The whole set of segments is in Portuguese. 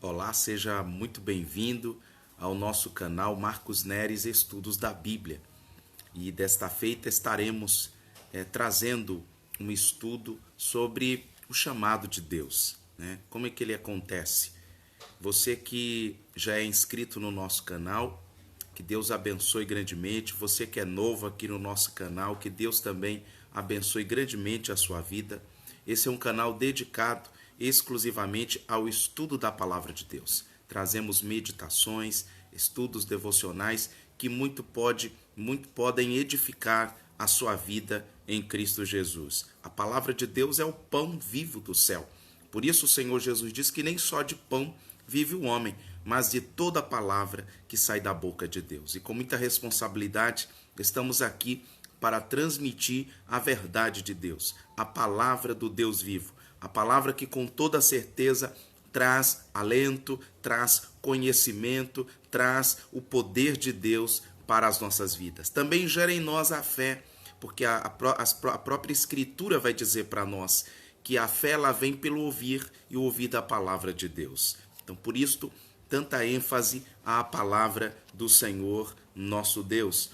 Olá, seja muito bem-vindo ao nosso canal Marcos Neres Estudos da Bíblia. E desta feita estaremos trazendo um estudo sobre o chamado de Deus, né? Como é que ele acontece? Você que já é inscrito no nosso canal, que Deus abençoe grandemente. Você que é novo aqui no nosso canal, que Deus também abençoe grandemente a sua vida. Esse é um canal dedicado exclusivamente ao estudo da palavra de Deus. Trazemos meditações, estudos devocionais que muito podem edificar a sua vida em Cristo Jesus. A palavra de Deus é o pão vivo do céu. Por isso o Senhor Jesus diz que nem só de pão vive o homem, mas de toda a palavra que sai da boca de Deus. E com muita responsabilidade estamos aqui para transmitir a verdade de Deus, a palavra do Deus vivo, a palavra que com toda certeza traz alento, traz conhecimento, traz o poder de Deus para as nossas vidas. Também gera em nós a fé, porque a própria Escritura vai dizer para nós que a fé ela vem pelo ouvir e o ouvir da palavra de Deus. Então, por isso, tanta ênfase à palavra do Senhor, nosso Deus.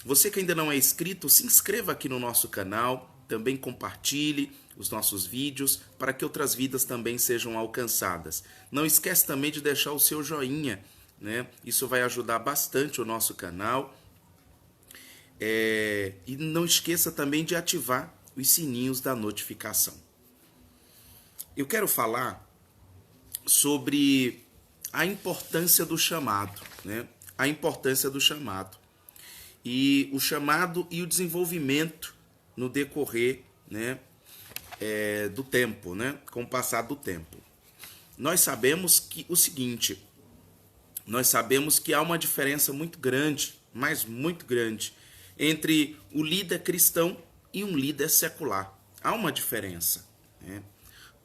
Você que ainda não é inscrito, se inscreva aqui no nosso canal, também compartilhe os nossos vídeos para que outras vidas também sejam alcançadas. Não esquece também de deixar o seu joinha, né? Isso vai ajudar bastante o nosso canal. E não esqueça também de ativar os sininhos da notificação. Eu quero falar sobre a importância do chamado, né? A importância do chamado. E o chamado e o desenvolvimento no decorrer, né, do tempo, né, com o passar do tempo. Nós sabemos que há uma diferença muito grande, mas muito grande, entre o líder cristão e um líder secular. Há uma diferença, né?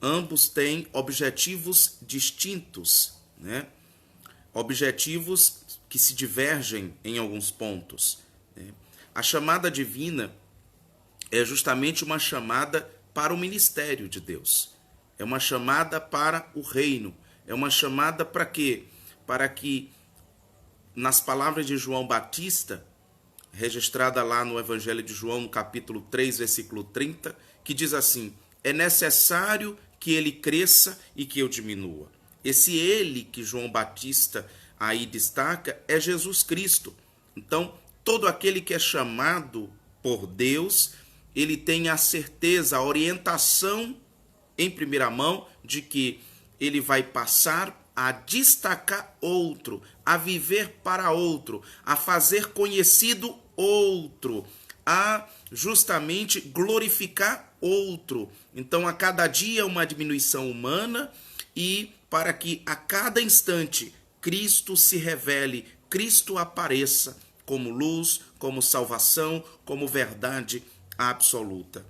Ambos têm objetivos distintos, né? Objetivos que se divergem em alguns pontos. A chamada divina é justamente uma chamada para o ministério de Deus. É uma chamada para o reino. É uma chamada para quê? Para que, nas palavras de João Batista, registrada lá no Evangelho de João, no capítulo 3, versículo 30, que diz assim: é necessário que ele cresça e que eu diminua. Esse ele que João Batista aí destaca é Jesus Cristo. Então, todo aquele que é chamado por Deus, ele tem a certeza, a orientação em primeira mão de que ele vai passar a destacar outro, a viver para outro, a fazer conhecido outro, a justamente glorificar outro. Então, a cada dia uma diminuição humana e para que a cada instante Cristo se revele, Cristo apareça como luz, como salvação, como verdade absoluta.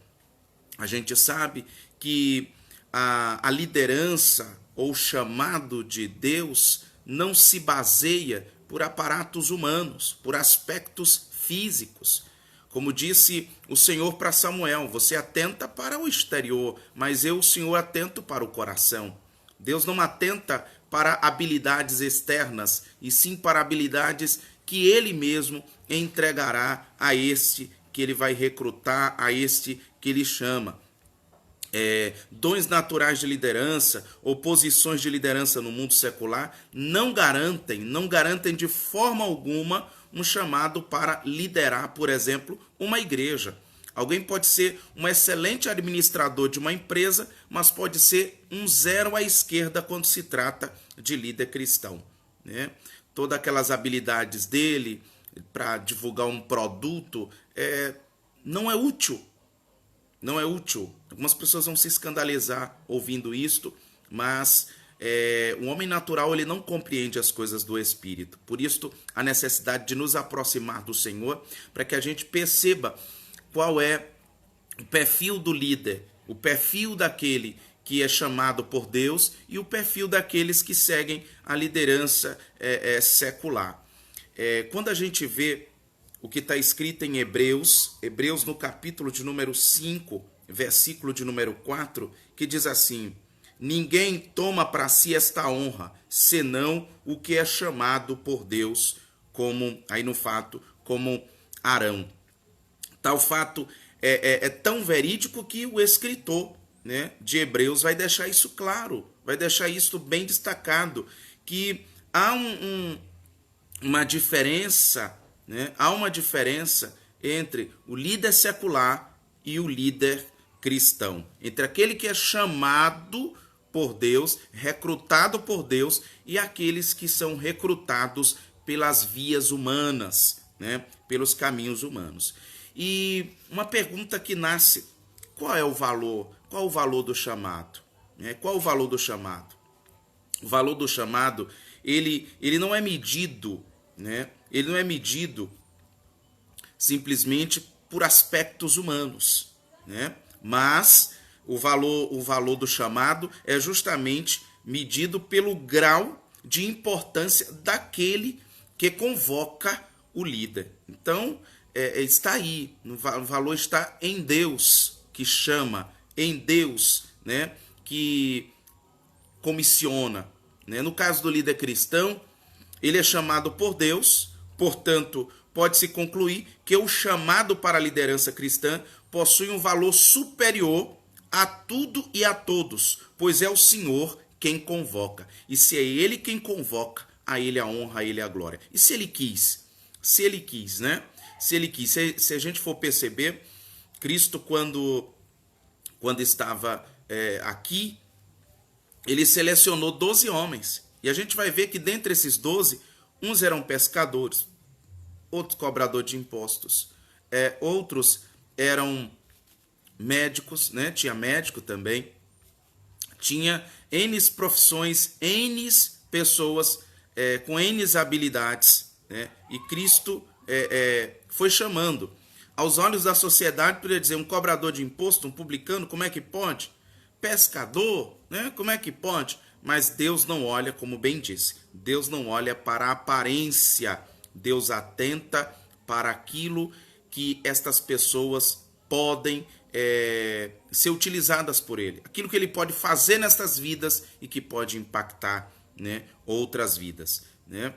A gente sabe que a liderança ou chamado de Deus não se baseia por aparatos humanos, por aspectos físicos. Como disse o Senhor para Samuel, você atenta para o exterior, mas eu, o Senhor, atento para o coração. Deus não atenta para habilidades externas, e sim para habilidades que Ele mesmo entregará a este que Ele vai recrutar, a este que Ele chama. Dons naturais de liderança ou posições de liderança no mundo secular não garantem de forma alguma um chamado para liderar, por exemplo, uma igreja. Alguém pode ser um excelente administrador de uma empresa, mas pode ser um zero à esquerda quando se trata de líder cristão, né? Todas aquelas habilidades dele para divulgar um produto não é útil. Não é útil. Algumas pessoas vão se escandalizar ouvindo isto, mas o homem natural ele não compreende as coisas do Espírito. Por isso, a necessidade de nos aproximar do Senhor para que a gente perceba qual é o perfil do líder, o perfil daquele que é chamado por Deus e o perfil daqueles que seguem a liderança secular. Quando a gente vê o que está escrito em Hebreus no capítulo de número 5, versículo de número 4, que diz assim: ninguém toma para si esta honra, senão o que é chamado por Deus, como, aí no fato, como Arão. Tal fato é tão verídico que o escritor, né, de Hebreus vai deixar isso claro, vai deixar isso bem destacado, que há uma diferença, né, há uma diferença entre o líder secular e o líder cristão, entre aquele que é chamado por Deus, recrutado por Deus, e aqueles que são recrutados pelas vias humanas, né, pelos caminhos humanos. E uma pergunta que nasce: qual é o valor? Qual o valor do chamado? Qual o valor do chamado? O valor do chamado, ele não é medido, né? Ele não é medido simplesmente por aspectos humanos, né? Mas o valor do chamado é justamente medido pelo grau de importância daquele que convoca o líder. Então, está aí, o valor está em Deus que chama, em Deus, né, que comissiona. Né? No caso do líder cristão, ele é chamado por Deus, portanto, pode-se concluir que o chamado para a liderança cristã possui um valor superior a tudo e a todos, pois é o Senhor quem convoca. E se é Ele quem convoca, a Ele a honra, a Ele a glória. E se Ele quis? Se Ele quis, né? Se Ele quis. Se a gente for perceber, Cristo, quando estava aqui, Ele selecionou 12 homens. E a gente vai ver que dentre esses 12, uns eram pescadores, outros cobradores de impostos, outros eram médicos, né? Tinha médico também, tinha N profissões, N pessoas com N habilidades, né? E Cristo foi chamando. Aos olhos da sociedade, poderia dizer, um cobrador de imposto, um publicano, como é que pode? Pescador, né? Como é que pode? Mas Deus não olha, como bem disse, Deus não olha para a aparência, Deus atenta para aquilo que estas pessoas podem ser utilizadas por Ele, aquilo que Ele pode fazer nestas vidas e que pode impactar, né, outras vidas, né?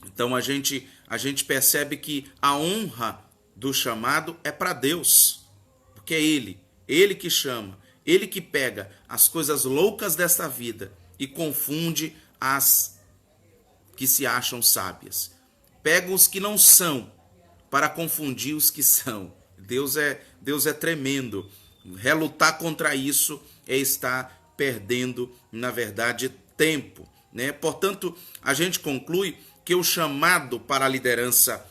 Então a gente percebe que a honra do chamado é para Deus, porque é Ele que chama, Ele que pega as coisas loucas desta vida e confunde as que se acham sábias. Pega os que não são para confundir os que são. Deus é tremendo. Relutar contra isso é estar perdendo, na verdade, tempo, né? Portanto, a gente conclui que o chamado para a liderança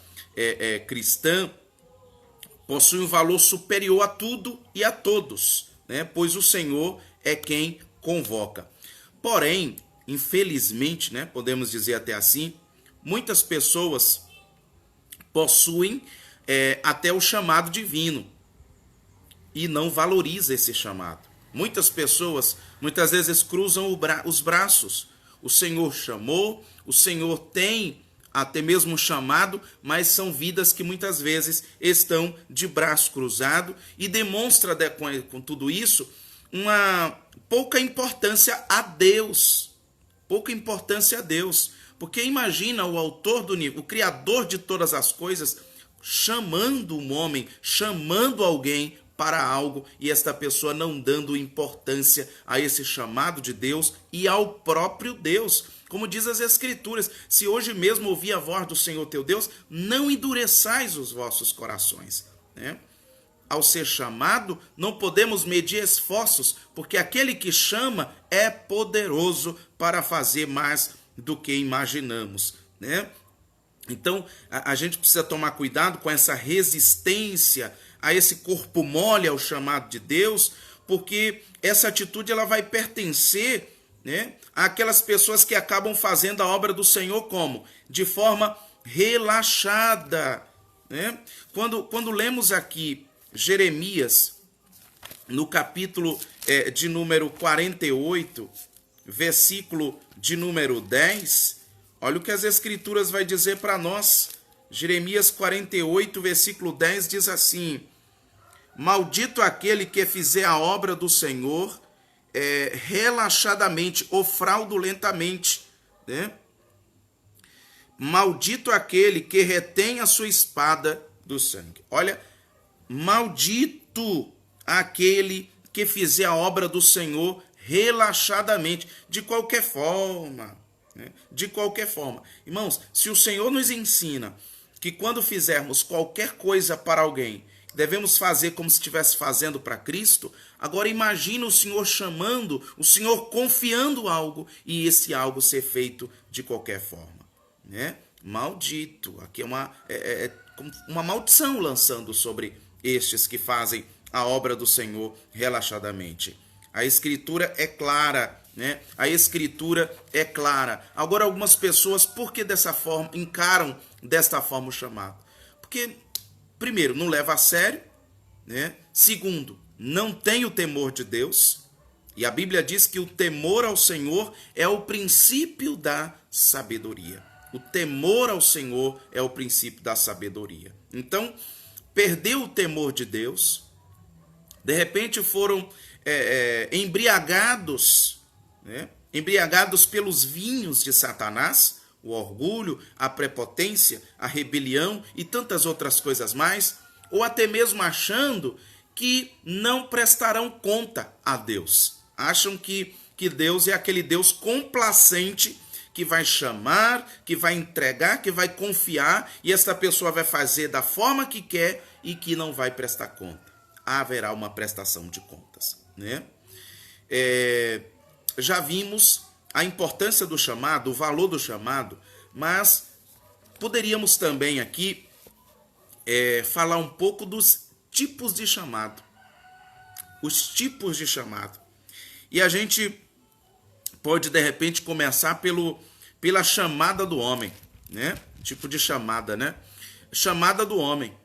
cristã possui um valor superior a tudo e a todos, né? Pois o Senhor é quem convoca. Porém, infelizmente, né, podemos dizer até assim, muitas pessoas possuem até o chamado divino e não valorizam esse chamado. Muitas pessoas, muitas vezes, cruzam os braços. O Senhor chamou, o Senhor tem até mesmo chamado, mas são vidas que muitas vezes estão de braço cruzado e demonstra com tudo isso uma pouca importância a Deus. Pouca importância a Deus. Porque imagina o autor do o Criador de todas as coisas, chamando um homem, chamando alguém para algo, e esta pessoa não dando importância a esse chamado de Deus e ao próprio Deus. Como diz as Escrituras, se hoje mesmo ouvir a voz do Senhor teu Deus, não endureçais os vossos corações, né? Ao ser chamado, não podemos medir esforços, porque aquele que chama é poderoso para fazer mais do que imaginamos, né? Então, a gente precisa tomar cuidado com essa resistência a esse corpo mole ao chamado de Deus, porque essa atitude ela vai pertencer, né, àquelas pessoas que acabam fazendo a obra do Senhor como? De forma relaxada, né? Quando lemos aqui Jeremias, no capítulo de número 48, versículo de número 10, olha o que as Escrituras vai dizer para nós. Jeremias 48, versículo 10 diz assim: Maldito aquele que fizer a obra do Senhor relaxadamente ou fraudulentamente, né? Maldito aquele que retém a sua espada do sangue. Olha, maldito aquele que fizer a obra do Senhor relaxadamente, de qualquer forma, né? De qualquer forma. Irmãos, se o Senhor nos ensina que quando fizermos qualquer coisa para alguém, devemos fazer como se estivesse fazendo para Cristo, agora imagina o Senhor chamando, o Senhor confiando algo e esse algo ser feito de qualquer forma, né? Maldito. Aqui é uma maldição lançando sobre estes que fazem a obra do Senhor relaxadamente. A Escritura é clara, né? A Escritura é clara. Agora, algumas pessoas, por que dessa forma, encaram desta forma o chamado? Porque, primeiro, não leva a sério, né? Segundo, não tem o temor de Deus. E a Bíblia diz que o temor ao Senhor é o princípio da sabedoria. O temor ao Senhor é o princípio da sabedoria. Então, perdeu o temor de Deus, de repente foram embriagados, né? Embriagados pelos vinhos de Satanás, o orgulho, a prepotência, a rebelião e tantas outras coisas mais, ou até mesmo achando que não prestarão conta a Deus. Acham que Deus é aquele Deus complacente que vai chamar, que vai entregar, que vai confiar, e esta pessoa vai fazer da forma que quer e que não vai prestar conta. Haverá uma prestação de contas, né? Já vimos a importância do chamado, o valor do chamado, mas poderíamos também aqui falar um pouco dos tipos de chamado. Os tipos de chamado. E a gente pode, de repente, começar pela chamada do homem, né? Tipo de chamada, né? Chamada do homem.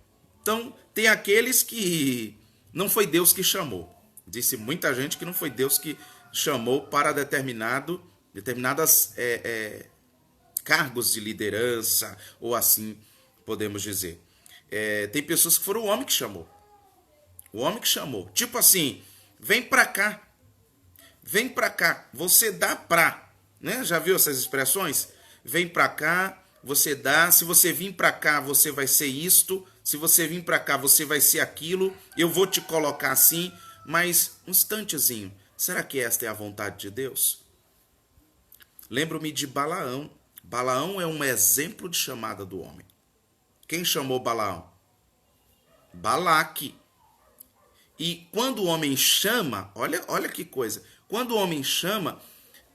Então, tem aqueles que não foi Deus que chamou. Disse muita gente que não foi Deus que chamou para determinadas cargos de liderança, ou assim podemos dizer. Tem pessoas que foram o homem que chamou. O homem que chamou. Tipo assim, vem pra cá. Vem pra cá. Você dá pra. Né? Já viu essas expressões? Vem pra cá, você dá. Se você vir pra cá, você vai ser isto. Se você vir pra cá, você vai ser aquilo. Eu vou te colocar assim. Mas um instantezinho. Será que esta é a vontade de Deus? Lembro-me de Balaão. Balaão é um exemplo de chamada do homem. Quem chamou Balaão? Balaque. E quando o homem chama, olha que coisa. Quando o homem chama,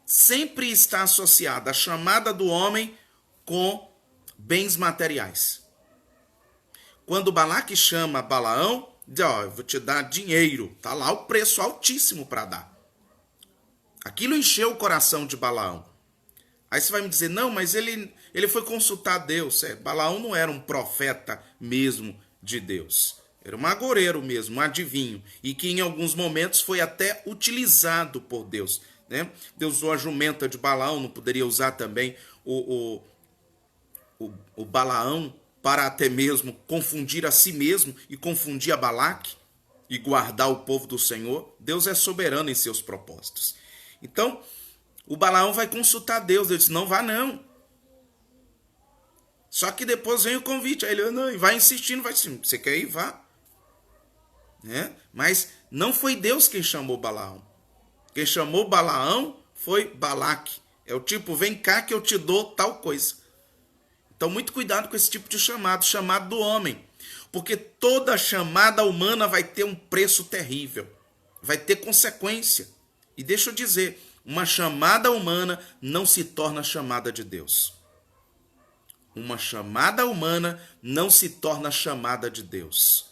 sempre está associada a chamada do homem com bens materiais. Quando Balaque chama Balaão, diz, eu vou te dar dinheiro. Está lá o preço altíssimo para dar. Aquilo encheu o coração de Balaão. Aí você vai me dizer, não, mas ele foi consultar Deus. Balaão não era um profeta mesmo de Deus. Era um agoreiro mesmo, um adivinho. E que em alguns momentos foi até utilizado por Deus. Né? Deus usou a jumenta de Balaão, não poderia usar também o Balaão para até mesmo confundir a si mesmo e confundir a Balaque e guardar o povo do Senhor. Deus é soberano em seus propósitos. Então, o Balaão vai consultar Deus. Ele diz, não vá não. Só que depois vem o convite. Aí ele não, vai insistindo, vai insistindo. Você quer ir? Vá. Né? Mas não foi Deus quem chamou Balaão. Quem chamou Balaão foi Balaque. É o tipo, vem cá que eu te dou tal coisa. Então, muito cuidado com esse tipo de chamado do homem. Porque toda chamada humana vai ter um preço terrível. Vai ter consequência. E deixa eu dizer, uma chamada humana não se torna chamada de Deus. Uma chamada humana não se torna chamada de Deus.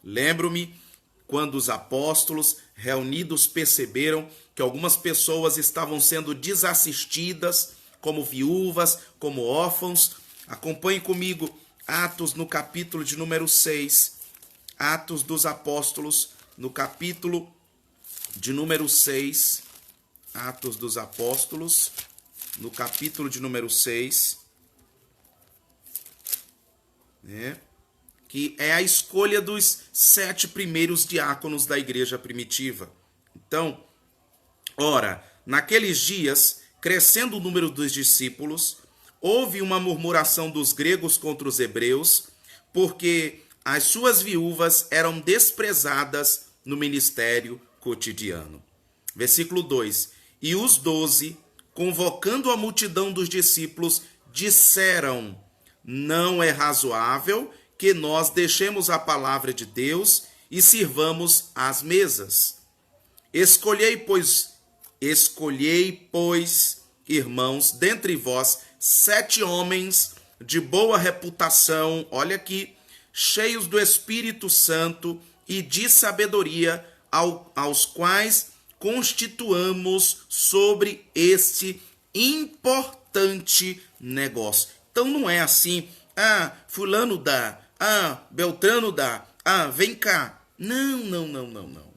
Lembro-me quando os apóstolos reunidos perceberam que algumas pessoas estavam sendo desassistidas, como viúvas, como órfãos. Acompanhe comigo Atos no capítulo de número 6. Atos dos Apóstolos, no capítulo de número 6. Atos dos Apóstolos, no capítulo de número 6. Que é a escolha dos 7 primeiros diáconos da igreja primitiva. Então, Ora, naqueles dias, crescendo o número dos discípulos, houve uma murmuração dos gregos contra os hebreus, porque as suas viúvas eram desprezadas no ministério cotidiano. Versículo 2: E os 12, convocando a multidão dos discípulos, disseram: Não é razoável que nós deixemos a palavra de Deus e sirvamos às mesas. Escolhei, pois, irmãos, dentre vós, 7 homens de boa reputação, olha aqui, cheios do Espírito Santo e de sabedoria, aos quais constituamos sobre este importante negócio. Então não é assim, fulano dá, Beltrano dá, vem cá. Não.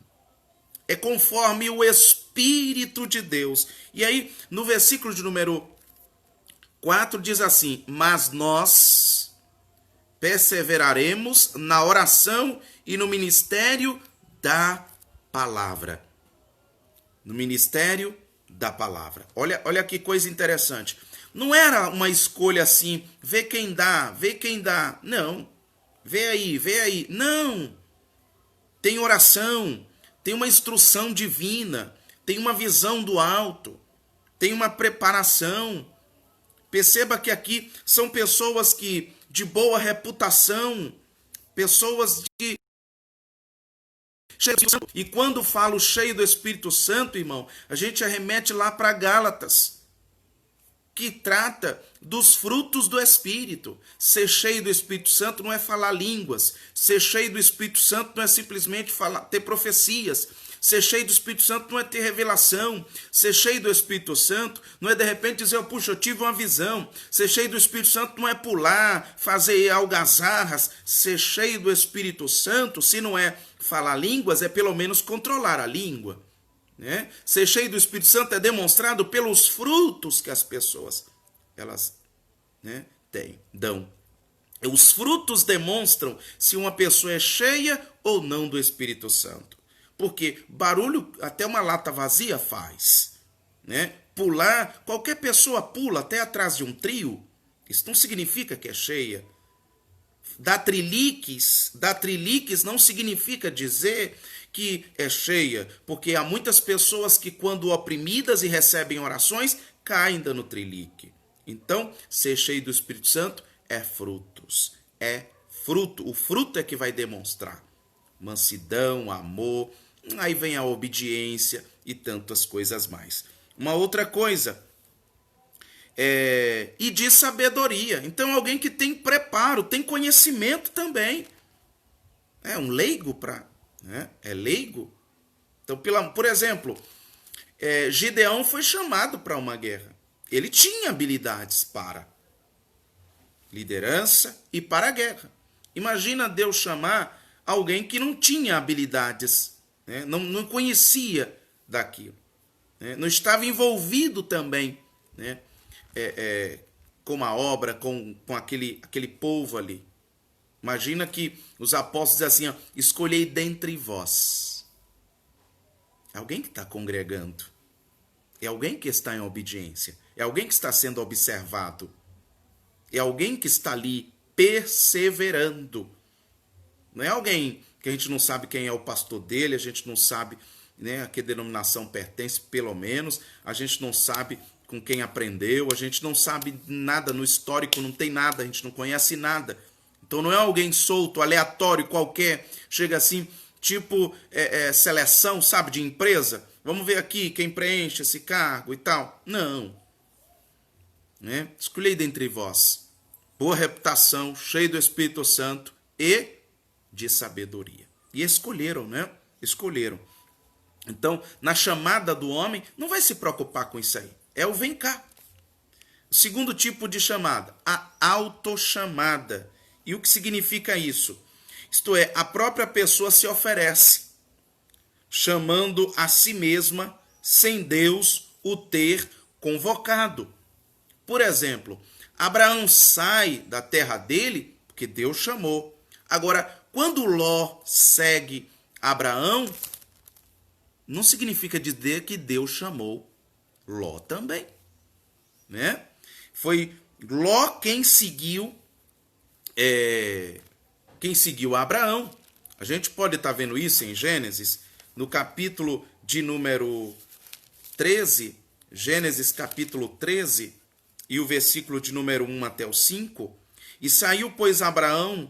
É conforme o Espírito de Deus. E aí, no versículo de número 4 diz assim: Mas nós perseveraremos na oração e no ministério da palavra. No ministério da palavra. Olha que coisa interessante. Não era uma escolha assim, vê quem dá. Não. Vê aí. Não. Tem oração, tem uma instrução divina, tem uma visão do alto, tem uma preparação. Perceba que aqui são pessoas que de boa reputação, pessoas de e quando falo cheio do Espírito Santo, irmão, a gente arremete lá para Gálatas, que trata dos frutos do Espírito. Ser cheio do Espírito Santo não é falar línguas. Ser cheio do Espírito Santo não é simplesmente ter profecias. Ser cheio do Espírito Santo não é ter revelação. Ser cheio do Espírito Santo não é de repente dizer, eu tive uma visão. Ser cheio do Espírito Santo não é pular, fazer algazarras. Ser cheio do Espírito Santo, se não é falar línguas, é pelo menos controlar a língua. Né? Ser cheio do Espírito Santo é demonstrado pelos frutos que as pessoas elas dão. Os frutos demonstram se uma pessoa é cheia ou não do Espírito Santo. Porque barulho até uma lata vazia faz. Né? Pular, qualquer pessoa pula até atrás de um trio. Isso não significa que é cheia. Dar triliques não significa dizer que é cheia, porque há muitas pessoas que, quando oprimidas e recebem orações, caem dando trilique. Então, ser cheio do Espírito Santo é frutos. É fruto. O fruto é que vai demonstrar mansidão, amor, aí vem a obediência e tantas coisas mais. Uma outra coisa, e de sabedoria. Então, alguém que tem preparo, tem conhecimento também. É um leigo é leigo. Então, por exemplo, Gideão foi chamado para uma guerra. Ele tinha habilidades para liderança e para a guerra. Imagina Deus chamar alguém que não tinha habilidades, né? não conhecia daquilo, né? Não estava envolvido também, né? Com a obra, com aquele povo ali. Imagina que os apóstolos dizem assim, escolhei dentre vós. É alguém que está congregando. É alguém que está em obediência. É alguém que está sendo observado. É alguém que está ali perseverando. Não é alguém que a gente não sabe quem é o pastor dele, a gente não sabe, né, a que denominação pertence, pelo menos. A gente não sabe com quem aprendeu, a gente não sabe nada no histórico, não tem nada, a gente não conhece nada. Então não é alguém solto, aleatório, qualquer, chega assim, tipo seleção, sabe, de empresa. Vamos ver aqui quem preenche esse cargo e tal. Não. Né? Escolhei dentre vós boa reputação, cheio do Espírito Santo e de sabedoria. E escolheram, né? Escolheram. Então, na chamada do homem, não vai se preocupar com isso aí. É o vem cá. O segundo tipo de chamada, a autochamada. E o que significa isso? Isto é, a própria pessoa se oferece, chamando a si mesma, sem Deus o ter convocado. Por exemplo, Abraão sai da terra dele porque Deus chamou. Agora, quando Ló segue Abraão, não significa dizer que Deus chamou Ló também, né? Foi Ló quem seguiu Abraão. A gente pode estar vendo isso em Gênesis, no capítulo de número 13, Gênesis capítulo 13, e o versículo de número 1 até o 5. E saiu, pois, Abraão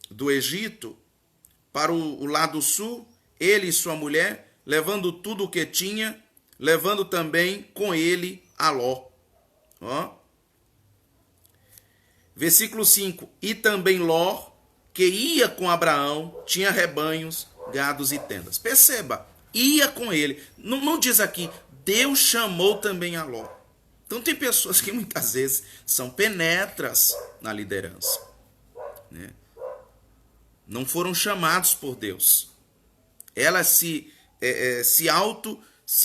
do Egito para o lado sul, ele e sua mulher, levando tudo o que tinha, levando também com ele a Ló. Ó. Versículo 5. E também Ló, que ia com Abraão, tinha rebanhos, gados e tendas. Perceba, ia com ele. Não diz aqui, Deus chamou também a Ló. Então tem pessoas que muitas vezes são penetras na liderança, né? Não foram chamados por Deus. Elas se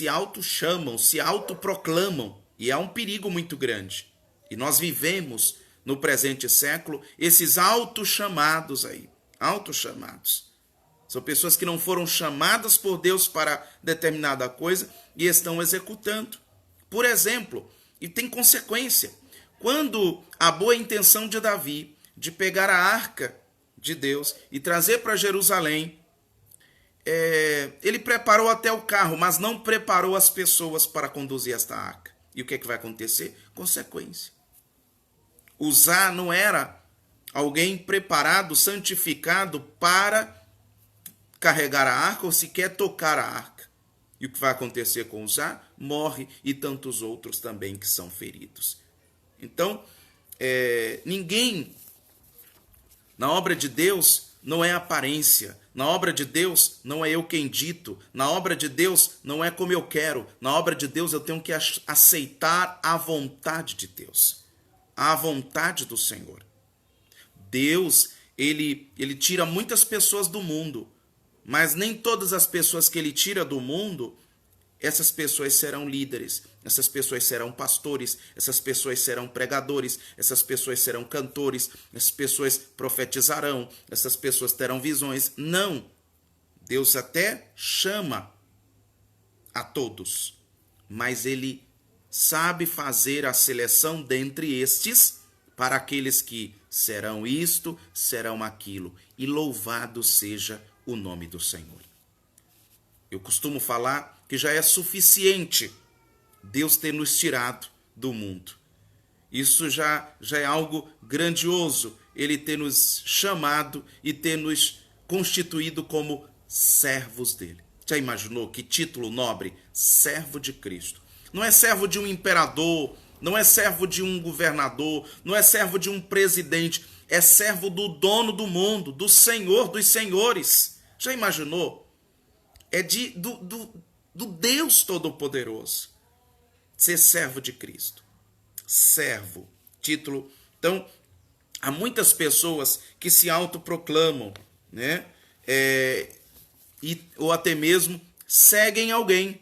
auto-chamam, se autoproclamam. E há um perigo muito grande. E nós vivemos no presente século esses auto-chamados aí. Auto-chamados. São pessoas que não foram chamadas por Deus para determinada coisa e estão executando. Por exemplo, e tem consequência. Quando a boa intenção de Davi de pegar a arca de Deus e trazer para Jerusalém, ele preparou até o carro, mas não preparou as pessoas para conduzir esta arca. E o que é que vai acontecer? Consequência. Uzá não era alguém preparado, santificado para carregar a arca ou sequer tocar a arca. E o que vai acontecer com Uzá? Morre, e tantos outros também que são feridos. Então, ninguém, na obra de Deus, não é aparência. Na obra de Deus, não é eu quem dito. Na obra de Deus, não é como eu quero. Na obra de Deus, eu tenho que aceitar a vontade de Deus. A vontade do Senhor. Deus, ele tira muitas pessoas do mundo. Mas nem todas as pessoas que ele tira do mundo, essas pessoas serão líderes, essas pessoas serão pastores, essas pessoas serão pregadores, essas pessoas serão cantores, essas pessoas profetizarão, essas pessoas terão visões. Não. Deus até chama a todos, mas ele sabe fazer a seleção dentre estes para aqueles que serão isto, serão aquilo. E louvado seja o nome do Senhor. Eu costumo falar que já é suficiente Deus ter nos tirado do mundo. Isso já é algo grandioso, ele ter nos chamado e ter nos constituído como servos dele. Já imaginou que título nobre? Servo de Cristo. Não é servo de um imperador, não é servo de um governador, não é servo de um presidente, é servo do dono do mundo, do Senhor dos senhores. Já imaginou? É do Deus Todo-Poderoso. Ser servo de Cristo. Servo. Título. Então, há muitas pessoas que se autoproclamam, né? Ou até mesmo seguem alguém,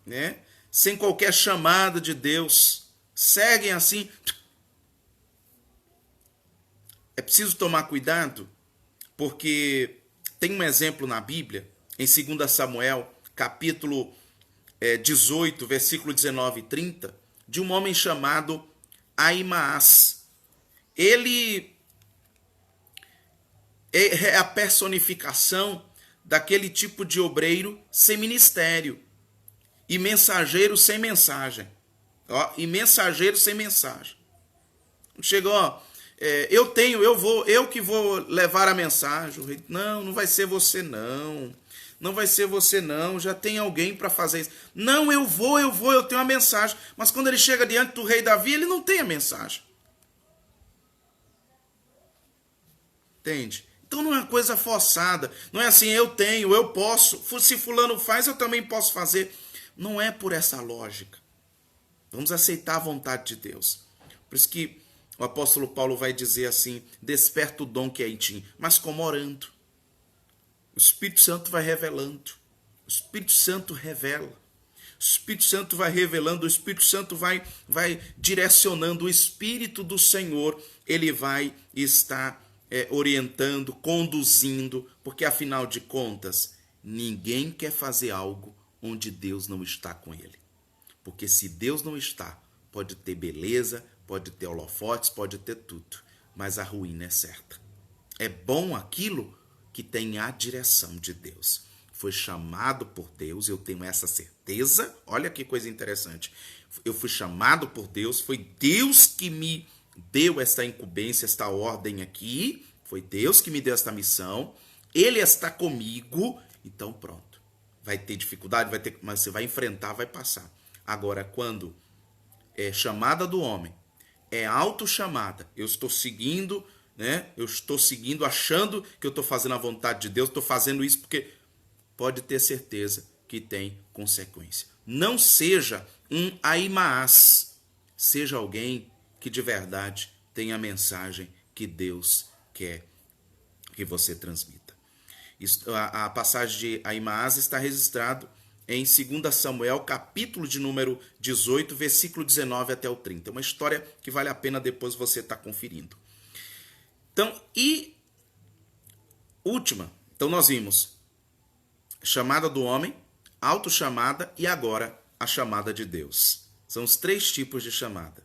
né? Sem qualquer chamada de Deus. Seguem assim. É preciso tomar cuidado, porque tem um exemplo na Bíblia, em 2 Samuel, capítulo 18, versículo 19 e 30, de um homem chamado Ahimaás. Ele é a personificação daquele tipo de obreiro sem ministério e mensageiro sem mensagem. E mensageiro sem mensagem. Chegou, eu que vou levar a mensagem. O rei, não vai ser você não. Não vai ser você não, já tem alguém para fazer isso. Não, eu tenho a mensagem. Mas quando ele chega diante do rei Davi, ele não tem a mensagem. Entende? Então não é uma coisa forçada. Não é assim, eu posso. Se fulano faz, eu também posso fazer. Não é por essa lógica. Vamos aceitar a vontade de Deus. Por isso que o apóstolo Paulo vai dizer assim, desperta o dom que é em ti. Mas como orando. O Espírito Santo vai revelando. O Espírito Santo revela. O Espírito Santo vai revelando. O Espírito Santo vai direcionando. O Espírito do Senhor, ele vai estar orientando, conduzindo. Porque, afinal de contas, ninguém quer fazer algo onde Deus não está com ele. Porque se Deus não está, pode ter beleza, pode ter holofotes, pode ter tudo, mas a ruína é certa. É bom aquilo que tem a direção de Deus. Foi chamado por Deus, eu tenho essa certeza. Olha que coisa interessante. Eu fui chamado por Deus, foi Deus que me deu esta incumbência, esta ordem aqui. Foi Deus que me deu esta missão. Ele está comigo, então pronto. Vai ter dificuldade, mas você vai enfrentar, vai passar. Agora, quando é chamada do homem, é autochamada, eu estou seguindo, né? Eu estou seguindo, achando que eu estou fazendo a vontade de Deus, estou fazendo isso porque pode ter certeza que tem consequência. Não seja um Aimaas, seja alguém que de verdade tem a mensagem que Deus quer que você transmita. A passagem de Aimaas está registrado em 2 Samuel, capítulo de número 18, versículo 19 até o 30. É uma história que vale a pena depois você estar conferindo. Então, e última. Então, nós vimos chamada do homem, autochamada e agora a chamada de Deus. São os 3 tipos de chamada.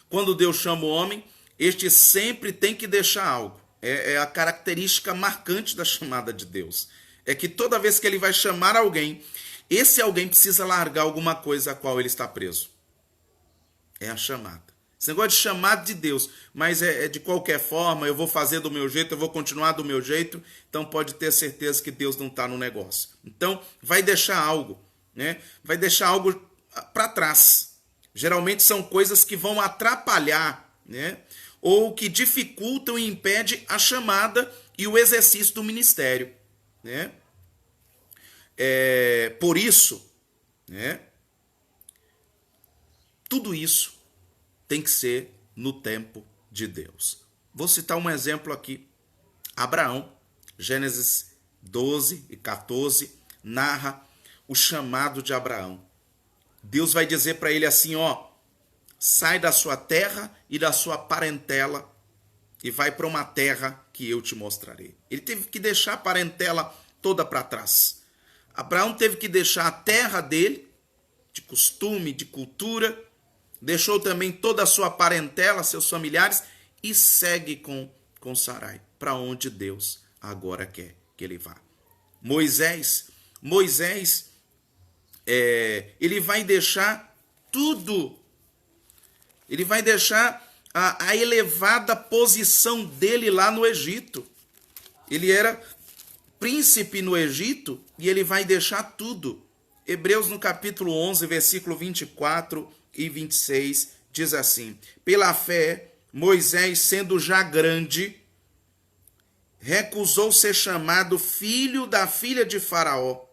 Quando Deus chama o homem, este sempre tem que deixar algo. É a característica marcante da chamada de Deus. É que toda vez que ele vai chamar alguém, esse alguém precisa largar alguma coisa a qual ele está preso. É a chamada. Esse negócio de chamado de Deus, mas é de qualquer forma, eu vou fazer do meu jeito, eu vou continuar do meu jeito, então pode ter certeza que Deus não está no negócio. Então, vai deixar algo, né? Vai deixar algo para trás. Geralmente são coisas que vão atrapalhar, né? Ou que dificultam e impedem a chamada e o exercício do ministério, né? Por isso, né? Tudo isso tem que ser no tempo de Deus. Vou citar um exemplo aqui. Abraão, Gênesis 12 e 14, narra o chamado de Abraão. Deus vai dizer para ele assim, ó, sai da sua terra e da sua parentela e vai para uma terra que eu te mostrarei. Ele teve que deixar a parentela toda para trás. Abraão teve que deixar a terra dele, de costume, de cultura, deixou também toda a sua parentela, seus familiares, e segue com Sarai, para onde Deus agora quer que ele vá. Moisés, ele vai deixar tudo. Ele vai deixar a elevada posição dele lá no Egito. Ele era príncipe no Egito e ele vai deixar tudo. Hebreus no capítulo 11, versículo 24 e 26, diz assim: pela fé, Moisés, sendo já grande, recusou ser chamado filho da filha de Faraó,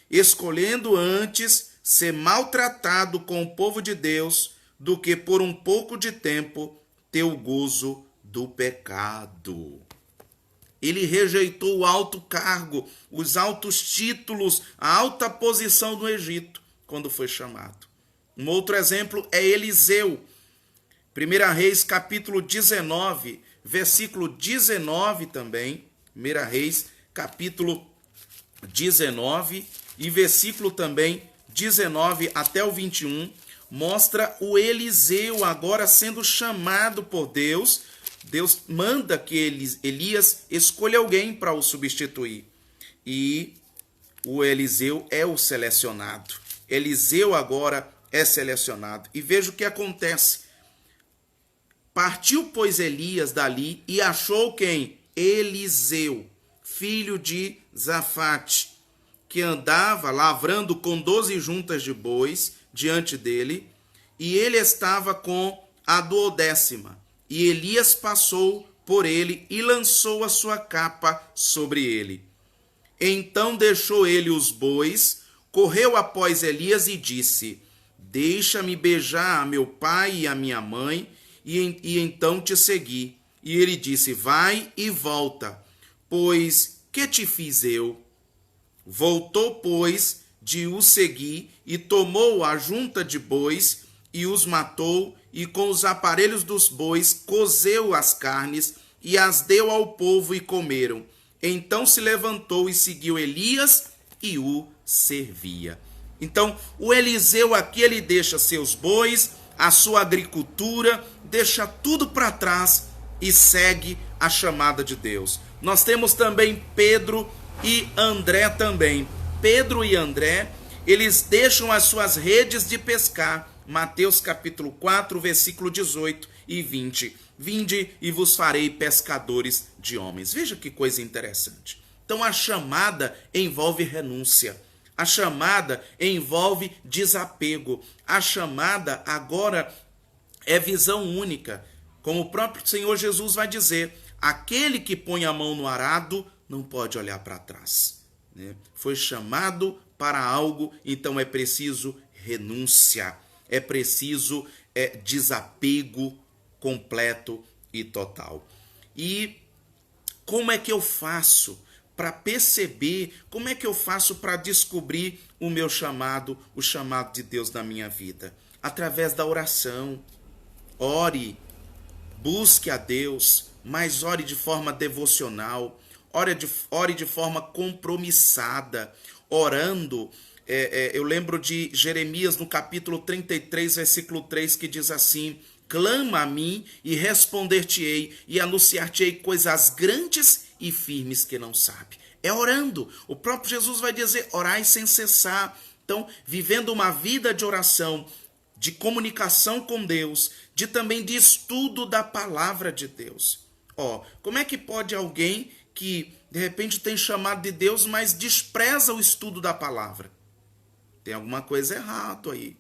escolhendo antes ser maltratado com o povo de Deus do que por um pouco de tempo ter o gozo do pecado. Ele rejeitou o alto cargo, os altos títulos, a alta posição no Egito, quando foi chamado. Um outro exemplo é Eliseu. 1 Reis, capítulo 19, versículo 19 também. 1 Reis, capítulo 19 e versículo também 19 até o 21, mostra o Eliseu agora sendo chamado por Deus. Deus manda que Elias escolha alguém para o substituir. E o Eliseu é o selecionado. Eliseu agora é selecionado. E veja o que acontece. Partiu, pois, Elias dali e achou quem? Eliseu, filho de Zafate, que andava lavrando com 12 juntas de bois diante dele, e ele estava com a 12ª. E Elias passou por ele e lançou a sua capa sobre ele. Então deixou ele os bois, correu após Elias e disse: deixa-me beijar a meu pai e a minha mãe, e então te segui. E ele disse: vai e volta, pois que te fiz eu? Voltou, pois, de o seguir, e tomou a junta de bois, e os matou, e com os aparelhos dos bois cozeu as carnes, e as deu ao povo, e comeram. Então se levantou e seguiu Elias e o servia. Então, o Eliseu aqui, ele deixa seus bois, a sua agricultura, deixa tudo para trás e segue a chamada de Deus. Nós temos também Pedro e André também. Pedro e André, eles deixam as suas redes de pescar. Mateus capítulo 4, versículo 18 e 20. Vinde e vos farei pescadores de homens. Veja que coisa interessante. Então a chamada envolve renúncia. A chamada envolve desapego. A chamada agora é visão única. Como o próprio Senhor Jesus vai dizer, aquele que põe a mão no arado não pode olhar para trás. Foi chamado para algo, então é preciso renúncia. É preciso desapego completo e total. E como é que eu faço para perceber, como é que eu faço para descobrir o meu chamado, o chamado de Deus na minha vida? Através da oração. Ore, busque a Deus, mas ore de forma devocional, ore de forma compromissada, orando. Eu lembro de Jeremias no capítulo 33, versículo 3, que diz assim: clama a mim e responder-te-ei e anunciar-te-ei coisas grandes e firmes que não sabe. É orando. O próprio Jesus vai dizer, orai sem cessar. Então, vivendo uma vida de oração, de comunicação com Deus, de estudo da palavra de Deus. Como é que pode alguém que de repente tem chamado de Deus, mas despreza o estudo da palavra? Tem alguma coisa errada aí.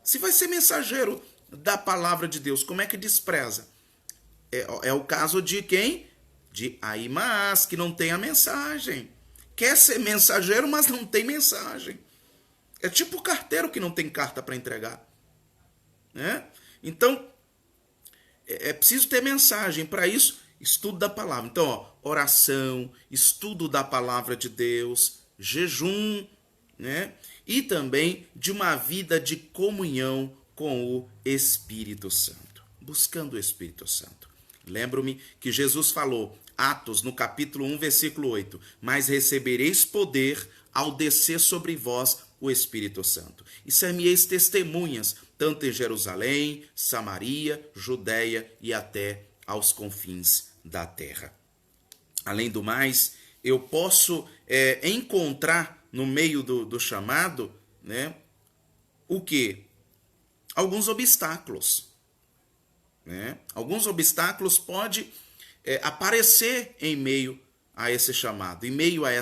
Se vai ser mensageiro da palavra de Deus, como é que despreza? É o caso de quem? De Ahimaas, que não tem a mensagem. Quer ser mensageiro, mas não tem mensagem. É tipo o carteiro que não tem carta para entregar. Então, é preciso ter mensagem. Para isso, estudo da palavra. Então, oração, estudo da palavra de Deus, jejum, e também de uma vida de comunhão com o Espírito Santo. Buscando o Espírito Santo. Lembro-me que Jesus falou, Atos, no capítulo 1, versículo 8, mas recebereis poder ao descer sobre vós o Espírito Santo. E ser-me-eis testemunhas, tanto em Jerusalém, Samaria, Judeia e até aos confins da terra. Além do mais, eu posso encontrar no meio do chamado, o quê? Alguns obstáculos. Alguns obstáculos podem aparecer em meio a esse chamado, em meio a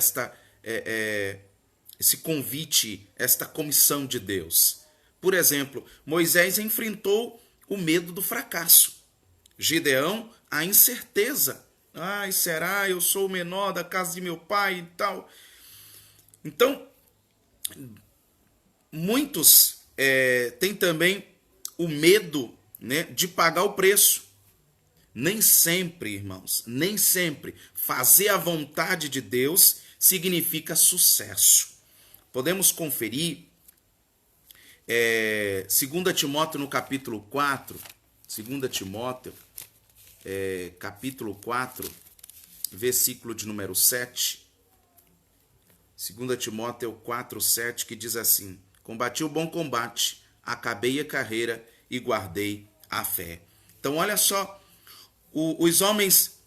esse convite, esta comissão de Deus. Por exemplo, Moisés enfrentou o medo do fracasso. Gideão, a incerteza. Será? Eu sou o menor da casa de meu pai e tal. Então, muitos têm também o medo, de pagar o preço. Nem sempre, irmãos, nem sempre fazer a vontade de Deus significa sucesso. Podemos conferir 2 Timóteo no capítulo 4, 2 Timóteo, capítulo 4, versículo de número 7. 2 Timóteo 4, 7, que diz assim: combati o bom combate, acabei a carreira e guardei a fé. Então, olha só, os homens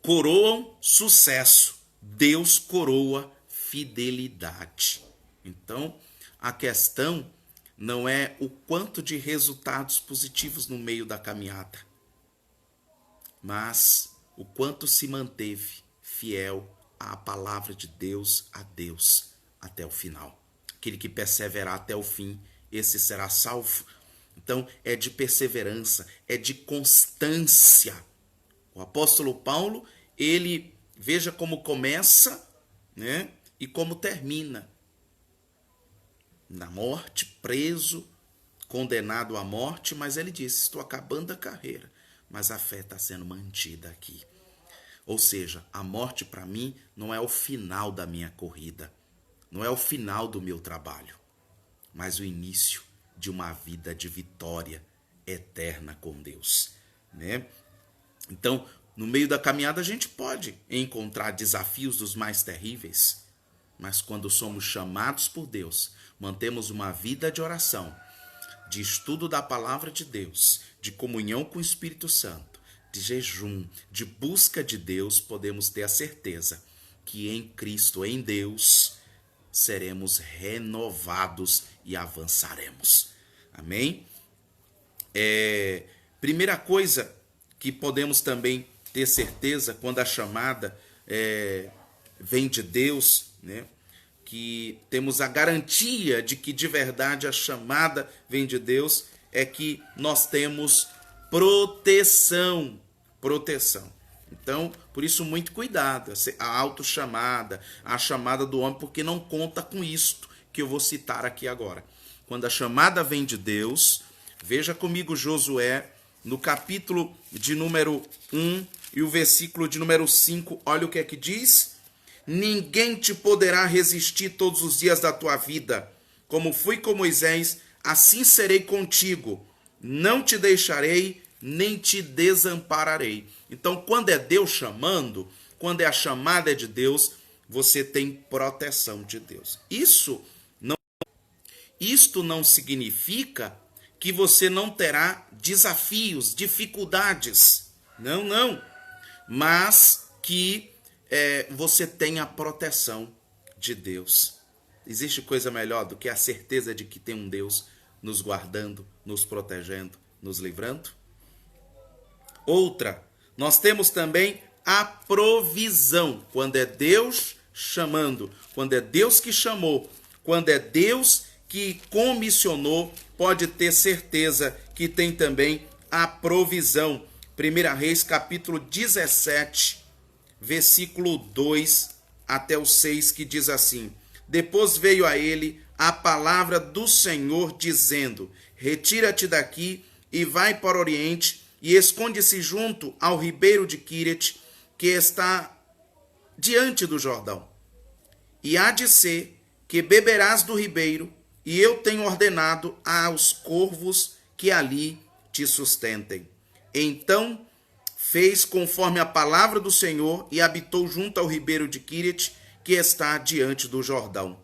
coroam sucesso, Deus coroa fidelidade. Então, a questão não é o quanto de resultados positivos no meio da caminhada, mas o quanto se manteve fiel à palavra de Deus, a Deus, até o final. Aquele que perseverar até o fim, esse será salvo. Então, é de perseverança, é de constância. O apóstolo Paulo, ele, veja como começa, e como termina. Na morte, preso, condenado à morte, mas ele disse, estou acabando a carreira, mas a fé está sendo mantida aqui. Ou seja, a morte para mim não é o final da minha corrida, não é o final do meu trabalho, mas o início de uma vida de vitória eterna com Deus. Então, no meio da caminhada a gente pode encontrar desafios dos mais terríveis, Mas quando somos chamados por Deus, mantemos uma vida de oração, de estudo da palavra de Deus, de comunhão com o Espírito Santo, de jejum, de busca de Deus, podemos ter a certeza que em Cristo, em Deus, seremos renovados e avançaremos. Amém? Primeira coisa que podemos também ter certeza quando a chamada vem de Deus, né? Que temos a garantia de que de verdade a chamada vem de Deus, é que nós temos proteção. Então, por isso, muito cuidado. A autochamada, a chamada do homem, porque não conta com isto que eu vou citar aqui agora. Quando a chamada vem de Deus, veja comigo Josué, no capítulo de número 1 e o versículo de número 5, olha o que é que diz. Ninguém te poderá resistir todos os dias da tua vida. Como fui com Moisés, assim serei contigo. Não te deixarei, nem te desampararei. Então, quando é Deus chamando, quando a chamada é de Deus, você tem proteção de Deus. Isto não significa que você não terá desafios, dificuldades. Não. Mas que você tem a proteção de Deus. Existe coisa melhor do que a certeza de que tem um Deus nos guardando, nos protegendo, nos livrando? Outra, nós temos também a provisão. Quando é Deus chamando, quando é Deus que chamou, quando é Deus que comissionou, pode ter certeza que tem também a provisão. 1 Reis, capítulo 17, versículo 2 até o 6, que diz assim: Depois veio a ele a palavra do Senhor, dizendo: Retira-te daqui e vai para o oriente, e esconde-se junto ao ribeiro de Quiret, que está diante do Jordão. E há de ser que beberás do ribeiro, e eu tenho ordenado aos corvos que ali te sustentem. Então fez conforme a palavra do Senhor e habitou junto ao ribeiro de Quiret, que está diante do Jordão.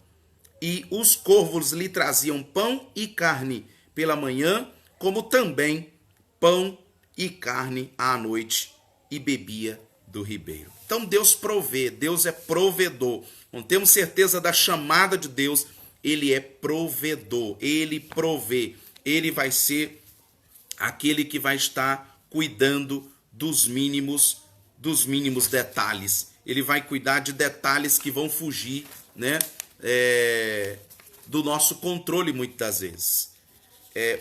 E os corvos lhe traziam pão e carne pela manhã, como também pão e carne à noite, e bebia do ribeiro. Então Deus provê, Deus é provedor. Não temos certeza da chamada de Deus, Ele é provedor, Ele provê, Ele vai ser aquele que vai estar cuidando dos mínimos detalhes. Ele vai cuidar de detalhes que vão fugir, né, do nosso controle muitas das vezes.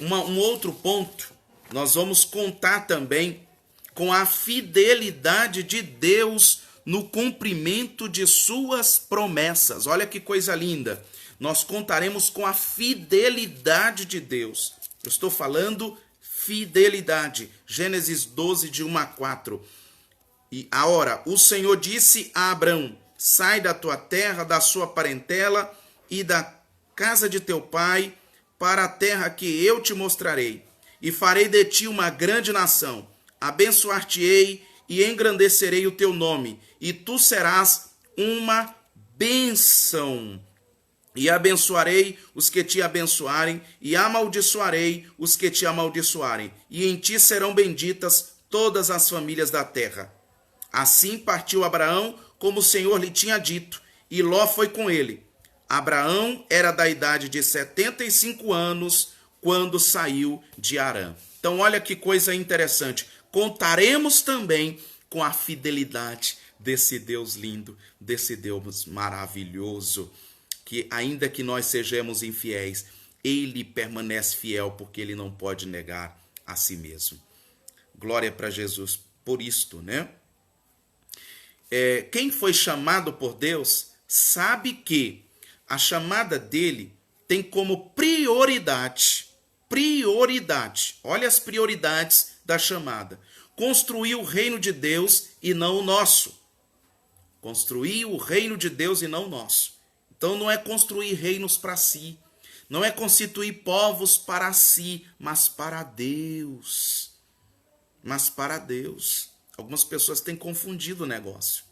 Um outro ponto, nós vamos contar também com a fidelidade de Deus no cumprimento de suas promessas. Olha que coisa linda. Nós contaremos com a fidelidade de Deus. Eu estou falando fidelidade. Gênesis 12, de 1 a 4. E agora, o Senhor disse a Abrão: sai da tua terra, da sua parentela e da casa de teu pai, para a terra que eu te mostrarei. E farei de ti uma grande nação. Abençoar-te-ei e engrandecerei o teu nome, e tu serás uma bênção. E abençoarei os que te abençoarem, e amaldiçoarei os que te amaldiçoarem. E em ti serão benditas todas as famílias da terra. Assim partiu Abraão, como o Senhor lhe tinha dito, e Ló foi com ele. Abraão era da idade de 75 anos, quando saiu de Harã. Então olha que coisa interessante. Contaremos também com a fidelidade desse Deus lindo, desse Deus maravilhoso, que ainda que nós sejamos infiéis, Ele permanece fiel, porque Ele não pode negar a si mesmo. Glória para Jesus por isto, né? Quem foi chamado por Deus sabe que a chamada dele tem como prioridade, olha as prioridades da chamada: construir o reino de Deus e não o nosso. Construir o reino de Deus e não o nosso. Então não é construir reinos para si, não é constituir povos para si, mas para Deus. Algumas pessoas têm confundido o negócio.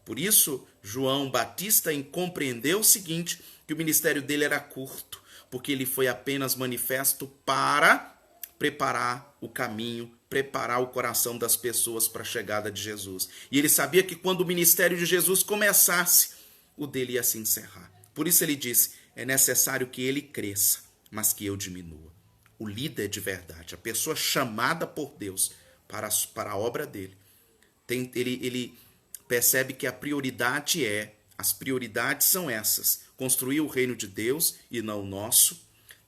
Por isso, João Batista compreendeu o seguinte, que o ministério dele era curto, porque ele foi apenas manifesto para preparar o caminho, preparar o coração das pessoas para a chegada de Jesus. E ele sabia que quando o ministério de Jesus começasse, o dele ia se encerrar. Por isso ele disse, é necessário que ele cresça, mas que eu diminua. O líder de verdade, a pessoa chamada por Deus para a obra dele, ele percebe que as prioridades são essas: construir o reino de Deus e não o nosso,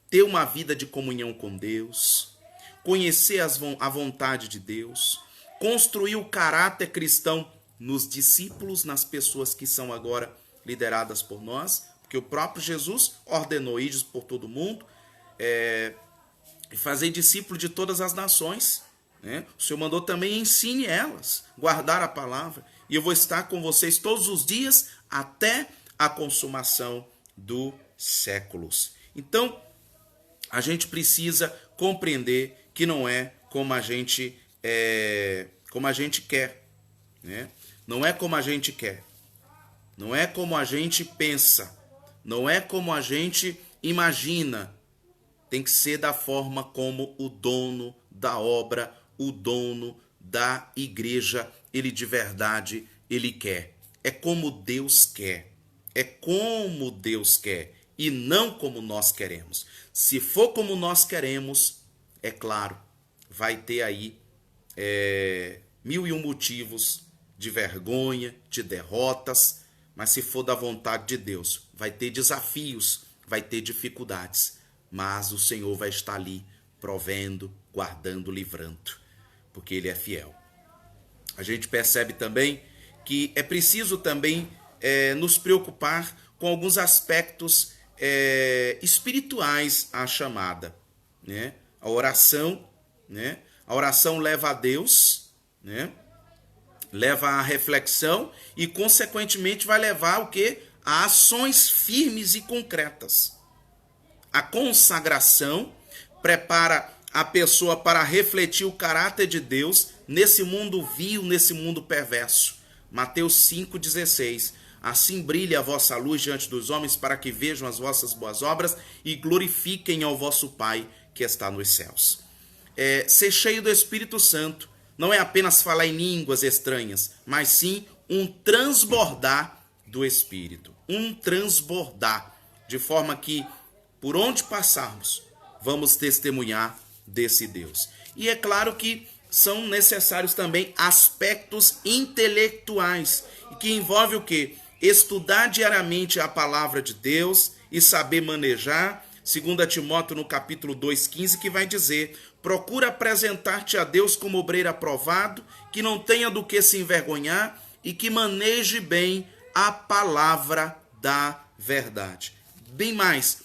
ter uma vida de comunhão com Deus, conhecer a vontade de Deus, construir o caráter cristão nos discípulos, nas pessoas que são agora lideradas por nós, porque o próprio Jesus ordenou ir por todo mundo, e fazer discípulo de todas as nações. Né? O Senhor mandou também ensine elas, guardar a palavra, e eu vou estar com vocês todos os dias até a consumação dos séculos. Então, a gente precisa compreender que não é como a gente quer, né? Não é como a gente quer, não é como a gente pensa, não é como a gente imagina. Tem que ser da forma como o dono da obra, o dono da igreja, ele de verdade, ele quer. É como Deus quer. É como Deus quer e não como nós queremos. Se for como nós queremos, é claro, vai ter aí 1001 motivos de vergonha, de derrotas, mas se for da vontade de Deus, vai ter desafios, vai ter dificuldades, mas o Senhor vai estar ali provendo, guardando, livrando, porque Ele é fiel. A gente percebe também que é preciso também nos preocupar com alguns aspectos espirituais à chamada, né? A oração, né? A oração leva a Deus, né? Leva à reflexão e, consequentemente, vai levar o quê? A ações firmes e concretas. A consagração prepara a pessoa para refletir o caráter de Deus nesse mundo vil, nesse mundo perverso. Mateus 5,16. Assim brilhe a vossa luz diante dos homens, para que vejam as vossas boas obras e glorifiquem ao vosso Pai que está nos céus. Ser cheio do Espírito Santo não é apenas falar em línguas estranhas, mas sim um transbordar do Espírito. Um transbordar, de forma que, por onde passarmos, vamos testemunhar desse Deus. E é claro que são necessários também aspectos intelectuais, que envolve o quê? Estudar diariamente a palavra de Deus e saber manejar. 2 Timóteo no capítulo 2,15, que vai dizer: procura apresentar-te a Deus como obreiro aprovado, que não tenha do que se envergonhar e que maneje bem a palavra da verdade. Bem mais,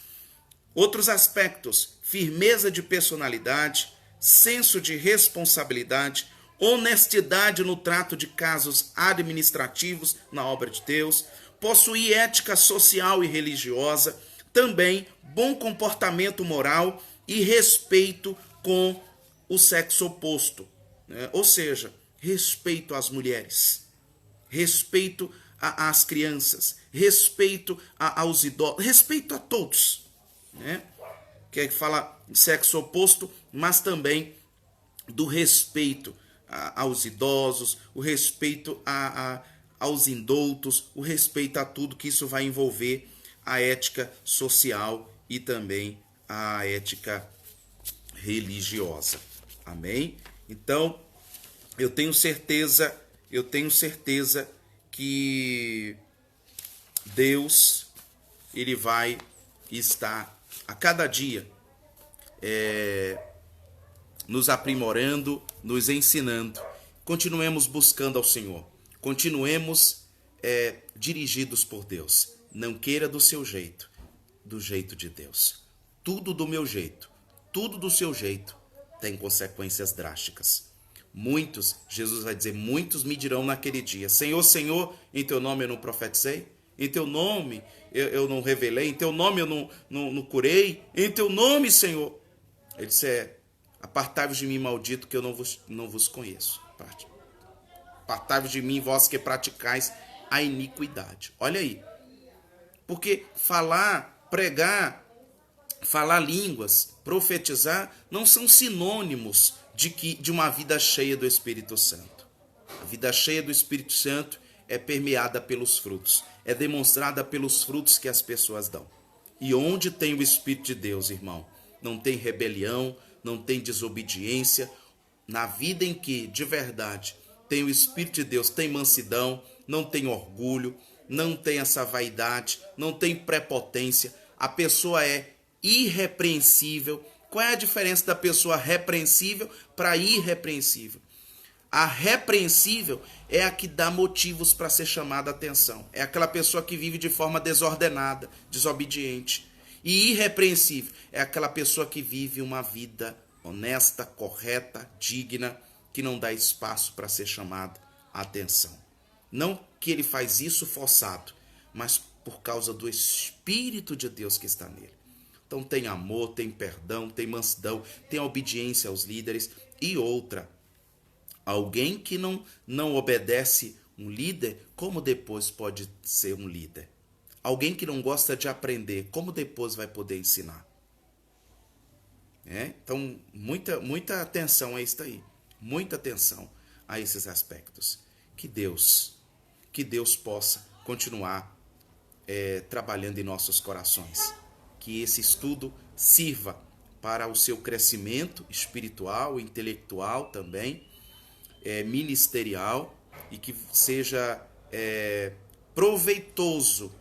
outros aspectos: firmeza de personalidade, senso de responsabilidade, honestidade no trato de casos administrativos na obra de Deus, possuir ética social e religiosa, também bom comportamento moral e respeito com o sexo oposto, né? Ou seja, respeito às mulheres, respeito às crianças, respeito aos idosos, respeito a todos, né? Que é que fala de sexo oposto, mas também do respeito aos idosos, o respeito aos indoutos, o respeito a tudo que isso vai envolver a ética social e também a ética religiosa. Amém? Então, eu tenho certeza que Deus, ele vai estar a cada dia nos aprimorando, nos ensinando. Continuemos buscando ao Senhor. Continuemos dirigidos por Deus. Não queira do seu jeito, do jeito de Deus. Tudo do meu jeito, tudo do seu jeito tem consequências drásticas. Muitos, Jesus vai dizer, muitos me dirão naquele dia: Senhor, Senhor, em teu nome eu não profetizei? Em teu nome eu não revelei? Em teu nome eu não curei? Em teu nome, Senhor? Ele disse: apartai-vos de mim, maldito, que eu não vos conheço. Apartai-vos de mim, vós que praticais a iniquidade. Olha aí. Porque falar, pregar, falar línguas, profetizar, não são sinônimos de uma vida cheia do Espírito Santo. A vida cheia do Espírito Santo é permeada pelos frutos, é demonstrada pelos frutos que as pessoas dão. E onde tem o Espírito de Deus, irmão, não tem rebelião, não tem desobediência. Na vida em que, de verdade, tem o Espírito de Deus, tem mansidão, não tem orgulho, não tem essa vaidade, não tem prepotência, a pessoa é irrepreensível. Qual é a diferença da pessoa repreensível para irrepreensível? A repreensível é a que dá motivos para ser chamada a atenção. É aquela pessoa que vive de forma desordenada, desobediente. E irrepreensível é aquela pessoa que vive uma vida honesta, correta, digna, que não dá espaço para ser chamada a atenção. Não que ele faz isso forçado, mas por causa do Espírito de Deus que está nele. Então tem amor, tem perdão, tem mansidão, tem obediência aos líderes. E outra, alguém que não obedece um líder, como depois pode ser um líder? Alguém que não gosta de aprender, como depois vai poder ensinar? Então, muita atenção a isso aí. Muita atenção a esses aspectos. Que Deus possa continuar trabalhando em nossos corações. Que esse estudo sirva para o seu crescimento espiritual, intelectual também, ministerial, e que seja proveitoso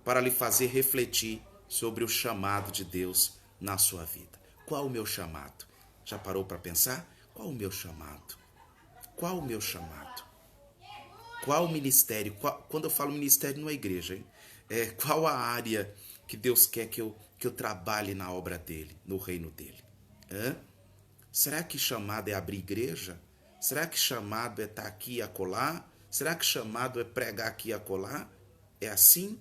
para lhe fazer refletir sobre o chamado de Deus na sua vida. Qual o meu chamado? Já parou para pensar? Qual o meu chamado? Qual o meu chamado? Qual o ministério? Quando eu falo ministério, não é igreja, hein? Qual a área que Deus quer que eu trabalhe na obra dele, no reino dele? Será que chamado é abrir igreja? Será que chamado é estar aqui e acolá? Será que chamado é pregar aqui e acolá? É assim?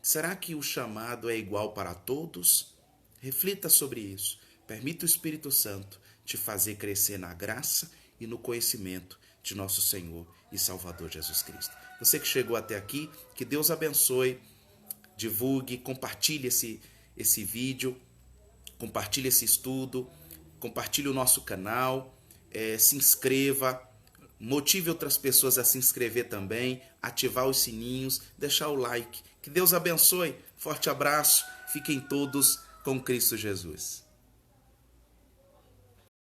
Será que o chamado é igual para todos? Reflita sobre isso. Permita o Espírito Santo te fazer crescer na graça e no conhecimento de nosso Senhor e Salvador Jesus Cristo. Você que chegou até aqui, que Deus abençoe, divulgue, compartilhe esse vídeo, compartilhe esse estudo, compartilhe o nosso canal, se inscreva, motive outras pessoas a se inscrever também, ativar os sininhos, deixar o like. Que Deus abençoe, forte abraço, fiquem todos com Cristo Jesus.